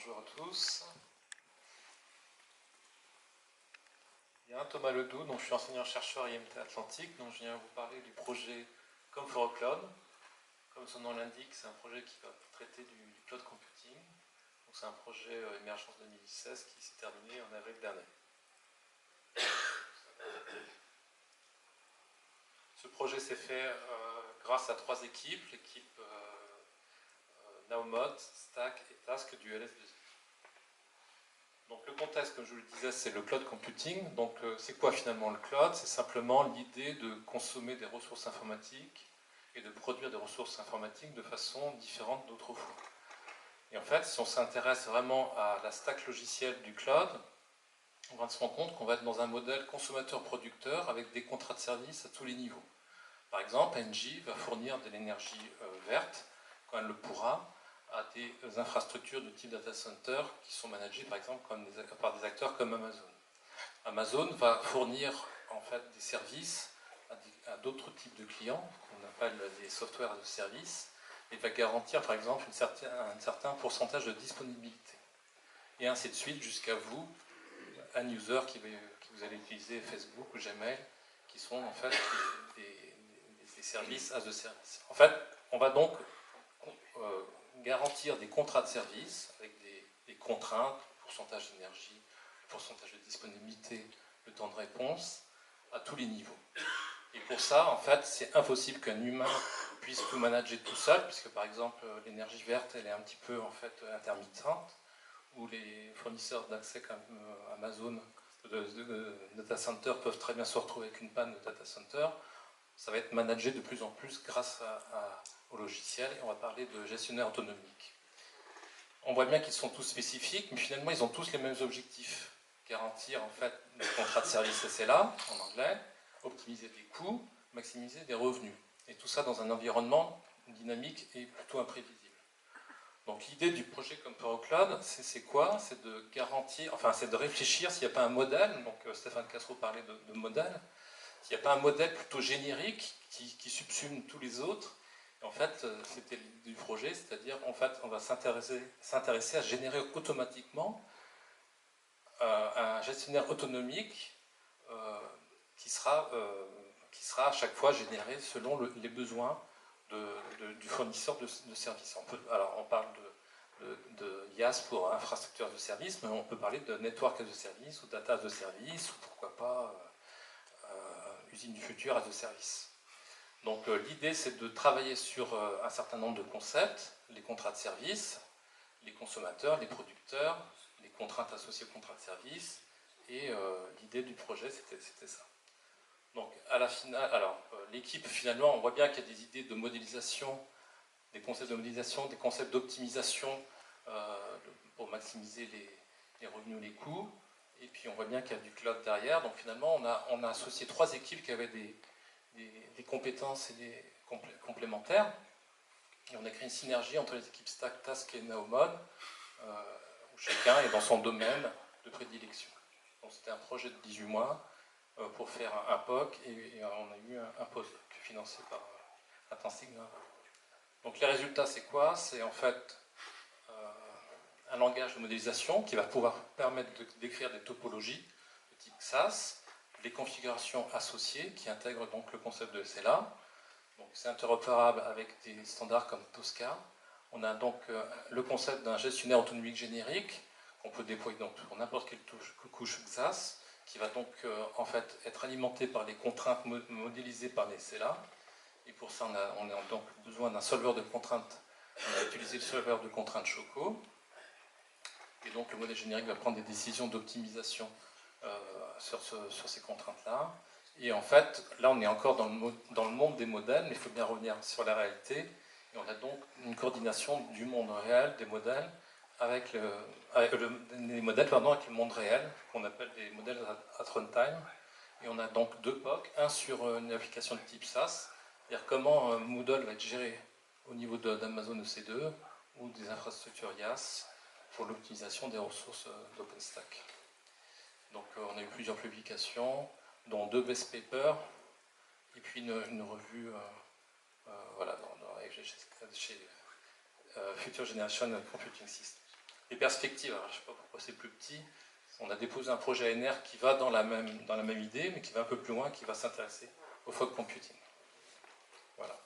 Bonjour à tous. Bien, Thomas Ledoux, donc je suis enseignant-chercheur à IMT Atlantique, donc je viens vous parler du projet Come for a Cloud. Comme son nom l'indique, c'est un projet qui va traiter du cloud computing. Donc c'est un projet émergence 2016 qui s'est terminé en avril dernier. Ce projet s'est fait grâce à 3 équipes, l'équipe Naomod, Stack et Task du LS2I. Donc le contexte, comme je vous le disais, c'est le cloud computing. Donc c'est quoi finalement le cloud? C'est simplement l'idée de consommer des ressources informatiques et de produire des ressources informatiques de façon différente d'autrefois. Et en fait, si on s'intéresse vraiment à la stack logicielle du cloud, on va se rendre compte qu'on va être dans un modèle consommateur-producteur avec des contrats de service à tous les niveaux. Par exemple, Engie va fournir de l'énergie verte, quand elle le pourra, à des infrastructures de type data center qui sont managées par exemple par des acteurs comme Amazon. Amazon va fournir en fait des services à d'autres types de clients, qu'on appelle des software as a service, et va garantir par exemple un certain pourcentage de disponibilité. Et ainsi de suite jusqu'à vous, un user qui vous allez utiliser Facebook ou Gmail, qui sont en fait des services as a service. En fait, on va donc garantir des contrats de service avec des contraintes, pourcentage d'énergie, pourcentage de disponibilité, le temps de réponse, à tous les niveaux. Et pour ça, en fait, c'est impossible qu'un humain puisse tout manager tout seul, puisque par exemple, l'énergie verte, elle est un petit peu en fait intermittente, où les fournisseurs d'accès comme Amazon, de data center peuvent très bien se retrouver avec une panne de data center. Ça va être managé de plus en plus grâce au logiciel, et on va parler de gestionnaire autonomique. On voit bien qu'ils sont tous spécifiques, mais finalement ils ont tous les mêmes objectifs. Garantir en fait le contrat de service SLA, en anglais, optimiser des coûts, maximiser des revenus. Et tout ça dans un environnement dynamique et plutôt imprévisible. Donc l'idée du projet comme Cloud, c'est quoi? C'est de garantir, enfin c'est de réfléchir s'il n'y a pas un modèle, donc Stéphane Castro parlait de modèle, s'il n'y a pas un modèle plutôt générique qui subsume tous les autres. Et en fait, c'était l'idée du projet, c'est-à-dire en fait, on va s'intéresser à générer automatiquement un gestionnaire autonomique qui sera à chaque fois généré selon les besoins du fournisseur de services. Alors on parle de IaaS pour infrastructure de service, mais on peut parler de network as a service ou data as a service, ou pourquoi pas usine du futur as a service. Donc l'idée c'est de travailler sur un certain nombre de concepts, les contrats de service, les consommateurs, les producteurs, les contraintes associées aux contrats de service, et l'idée du projet c'était ça. Donc à la finale, alors l'équipe finalement, on voit bien qu'il y a des idées de modélisation, des concepts de modélisation, des concepts d'optimisation pour maximiser les revenus, les coûts, et puis on voit bien qu'il y a du cloud derrière. Donc finalement on a associé 3 équipes qui avaient des compétences et des complémentaires, et on a créé une synergie entre les équipes Stack, Task et Naomod, où chacun est dans son domaine de prédilection. Donc c'était un projet de 18 mois pour faire un POC, et on a eu un POC financé par Atlantic. Donc les résultats, c'est quoi? C'est en fait un langage de modélisation qui va pouvoir permettre d'écrire des topologies de type SAS, les configurations associées qui intègrent donc le concept de SLA. Donc c'est interopérable avec des standards comme Tosca. On a donc le concept d'un gestionnaire autonomique générique qu'on peut déployer donc pour n'importe quelle couche XAS, qui va donc en fait être alimenté par les contraintes modélisées par les SLA. Et pour ça, on a donc besoin d'un solveur de contraintes. On a utilisé le solveur de contraintes Choco. Et donc le modèle générique va prendre des décisions d'optimisation sur ces contraintes-là. Et en fait, là on est encore dans le monde des modèles, mais il faut bien revenir sur la réalité. Et on a donc une coordination du monde réel, des modèles, avec le monde réel, qu'on appelle des modèles at runtime. Et on a donc 2 POC, un sur une application de type SaaS, c'est-à-dire comment Moodle va être géré au niveau d'Amazon EC2 ou des infrastructures IaaS pour l'optimisation des ressources d'OpenStack. Donc on a eu plusieurs publications, dont 2 best papers, et puis une revue voilà, chez Future Generation Computing System. les perspectives, alors, je ne sais pas pourquoi c'est plus petit, on a déposé un projet ANR qui va dans la même idée, mais qui va un peu plus loin, qui va s'intéresser au fog computing. Voilà.